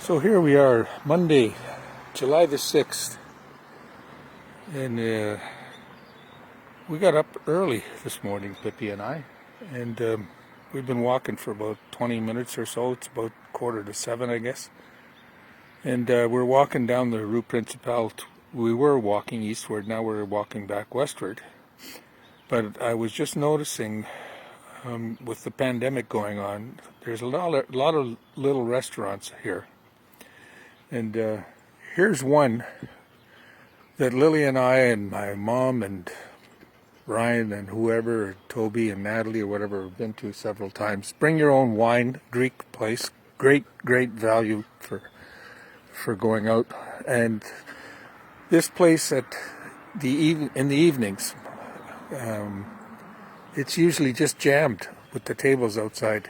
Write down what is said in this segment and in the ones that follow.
So here we are, Monday, July the 6th, and we got up early this morning, Pippi and I, and we've been walking for about 20 minutes or so. It's about 6:45, I guess, and we're walking down the Rue Principale. We were walking eastward, now we're walking back westward, but I was just noticing with the pandemic going on, there's a lot of little restaurants here. And here's one that Lily and I and my mom and Ryan and whoever, Toby and Natalie or whatever, have been to several times. Bring your own wine, Greek place, great value for going out. And this place in the evenings, it's usually just jammed with the tables outside.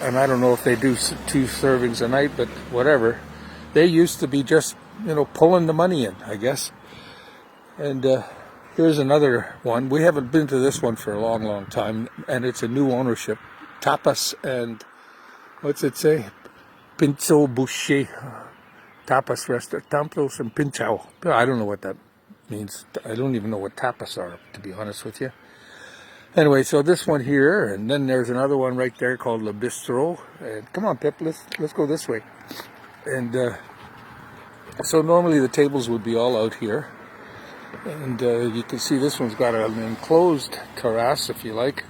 And I don't know if they do 2 servings a night, but whatever. They used to be just, pulling the money in, I guess. And here's another one. We haven't been to this one for a long time, and it's a new ownership. Tapas and, what's it say? Pincho Boucher. Tapas restaurant. Tapas and Pinchao. I don't know what that means. I don't even know what tapas are, to be honest with you. Anyway, so this one here, and then there's another one right there called Le Bistro. And come on, Pip, let's go this way. And so normally the tables would be all out here, and you can see this one's got an enclosed terrace, if you like.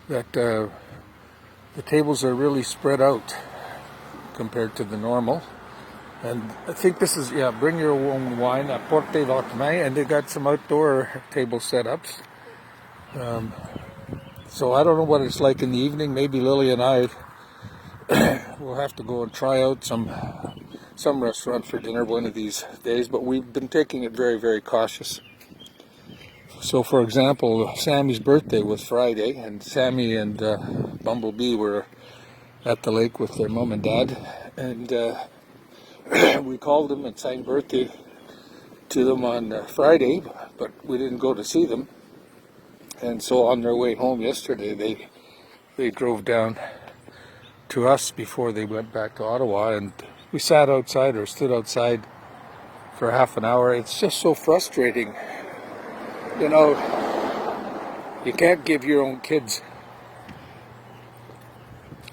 That the tables are really spread out compared to the normal. And I think this is bring your own wine, apporte votre main, and they got some outdoor table setups. So I don't know what it's like in the evening. Maybe Lily and I will have to go and try out some restaurant for dinner one of these days, but we've been taking it very cautious. So for example, Sammy's birthday was Friday, and Sammy and Bumblebee were at the lake with their mom and dad, and we called them and sang birthday to them on Friday, but we didn't go to see them. And so on their way home yesterday, they drove down to us before they went back to Ottawa, and we stood outside for half an hour. It's just so frustrating. You can't give your own kids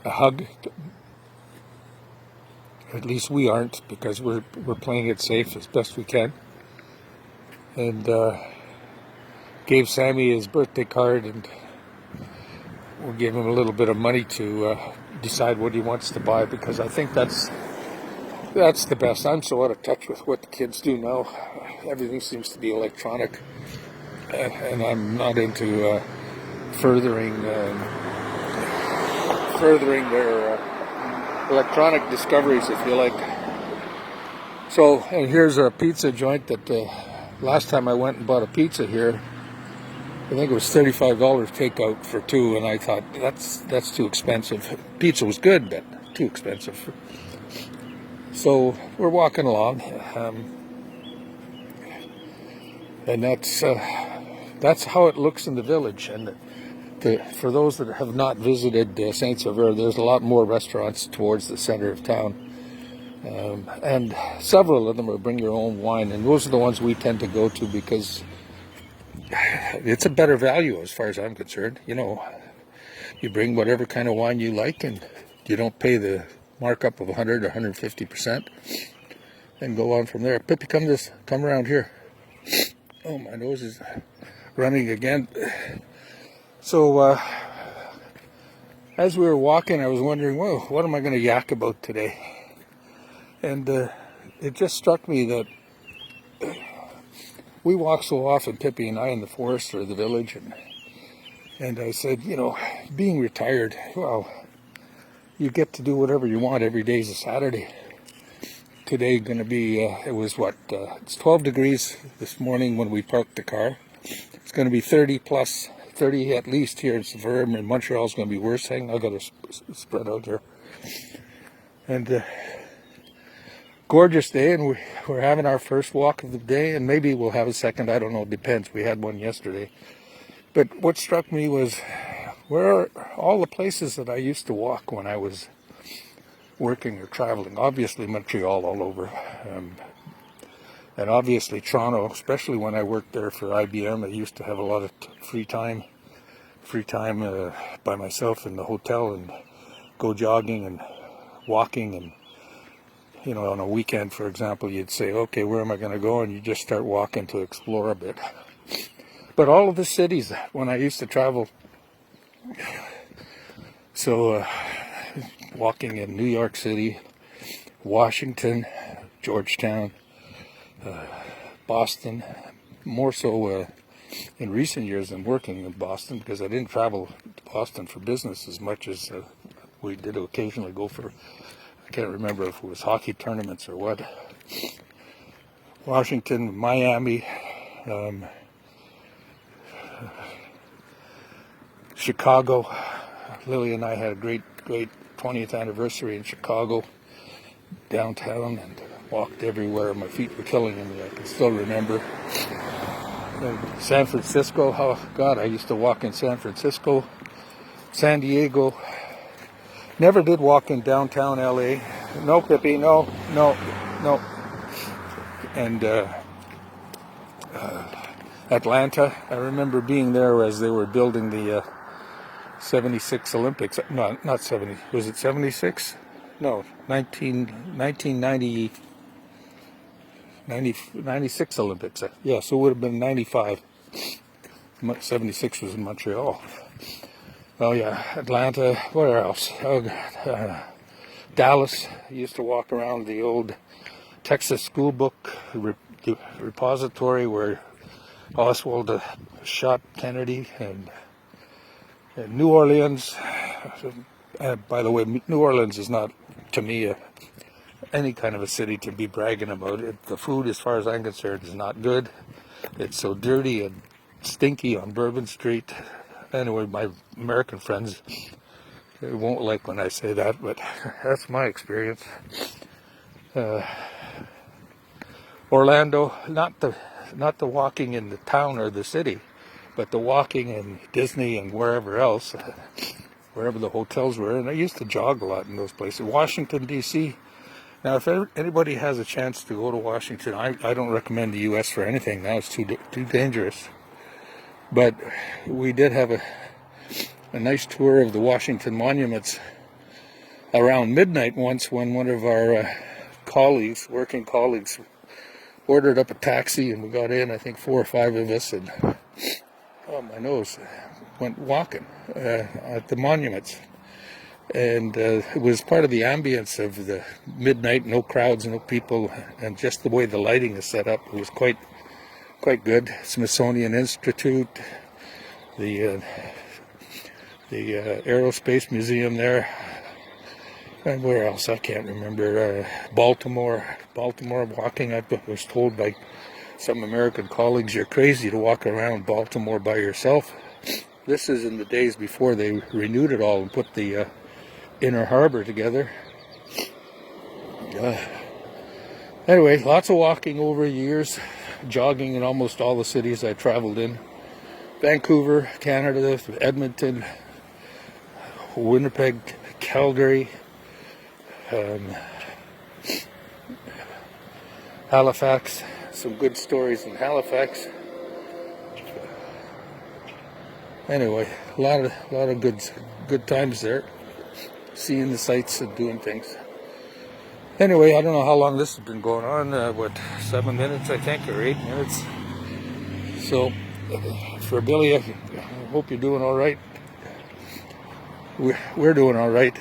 a hug. At least we aren't, because we're playing it safe as best we can. And gave Sammy his birthday card, and we'll give him a little bit of money to decide what he wants to buy, because I think that's the best. I'm so out of touch with what the kids do now. Everything seems to be electronic, and I'm not into furthering their electronic discoveries, if you like. So, and here's a pizza joint that last time I went and bought a pizza here, I think it was $35 takeout for 2, and I thought that's too expensive. Pizza was good, but too expensive. So we're walking along, and that's how it looks in the village. And for those that have not visited Saint-Sauveur, there's a lot more restaurants towards the center of town, and several of them are bring your own wine, and those are the ones we tend to go to because it's a better value as far as I'm concerned. You bring whatever kind of wine you like, and you don't pay the markup of 100 or 150%, and go on from there. Pippi, come around here. Oh, my nose is running again. So as we were walking, I was wondering, whoa, what am I going to yak about today? And it just struck me that we walk so often, Pippi and I, in the forest or the village, and I said, being retired, well, you get to do whatever you want. Every day is a Saturday. Today going to be, it's 12 degrees this morning when we parked the car. It's going to be 30 at least here in Sauveur, and Montreal's going to be worse. Hang on, I got to spread out here. And gorgeous day, and we're having our first walk of the day, and maybe we'll have a second. I don't know, it depends. We had one yesterday. But what struck me was where are all the places that I used to walk when I was working or traveling. Obviously Montreal all over. And obviously Toronto, especially when I worked there for IBM, I used to have a lot of free time by myself in the hotel and go jogging and walking. And on a weekend, for example, you'd say, okay, where am I going to go? And you just start walking to explore a bit. But all of the cities when I used to travel, so walking in New York City, Washington, Georgetown, Boston, more so in recent years than working in Boston, because I didn't travel to Boston for business as much as we did occasionally go for, I can't remember if it was hockey tournaments or what. Washington, Miami, Chicago. Lily and I had a great 20th anniversary in Chicago, downtown, and walked everywhere. My feet were killing me. I can still remember. San Francisco. Oh God, I used to walk in San Francisco. San Diego. Never did walk in downtown LA. No, Pippi. No. And Atlanta. I remember being there as they were building the 76 Olympics. No, not 70. Was it 76? No, 1990. 96 Olympics. Yeah, so it would have been 95. 76 was in Montreal. Oh yeah, Atlanta. Where else? Oh God. Dallas. I used to walk around the old Texas school book repository where Oswald shot Kennedy, and New Orleans. By the way, New Orleans is not, to me, any kind of a city to be bragging about. The food, as far as I'm concerned, is not good. It's so dirty and stinky on Bourbon Street. Anyway, my American friends, they won't like when I say that, but that's my experience. Orlando, not the walking in the town or the city, but the walking in Disney and wherever else, wherever the hotels were. And I used to jog a lot in those places. Washington, D.C. Now, if anybody has a chance to go to Washington, I don't recommend the U.S. for anything. Now it's too dangerous. But we did have a nice tour of the Washington monuments around midnight once, when one of our working colleagues, ordered up a taxi, and we got in, I think 4 or 5 of us, and my nose went walking at the monuments. And it was part of the ambience of the midnight, no crowds, no people, and just the way the lighting is set up. It was quite good. Smithsonian Institute, the Aerospace Museum there, and where else? I can't remember. Baltimore walking. I was told by some American colleagues, you're crazy to walk around Baltimore by yourself. This is in the days before they renewed it all and put the Inner Harbor together. Anyway, lots of walking over years, jogging in almost all the cities I traveled in. Vancouver, Canada, Edmonton, Winnipeg, Calgary, Halifax. Some good stories in Halifax. Anyway, a lot of good times there, seeing the sights and doing things. Anyway, I don't know how long this has been going on. 7 minutes, I think, or 8 minutes. So, for Billy, I hope you're doing all right. We're doing all right.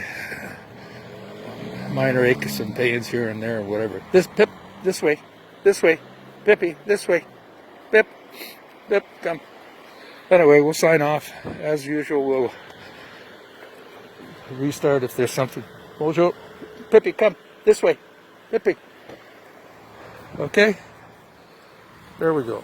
Minor aches and pains here and there, or whatever. Pip, this way, Pippy, this way, Pip, come. Anyway, we'll sign off. As usual, we'll restart if there's something. Bonjour. Pippy, come. This way. Pippy. Okay? There we go.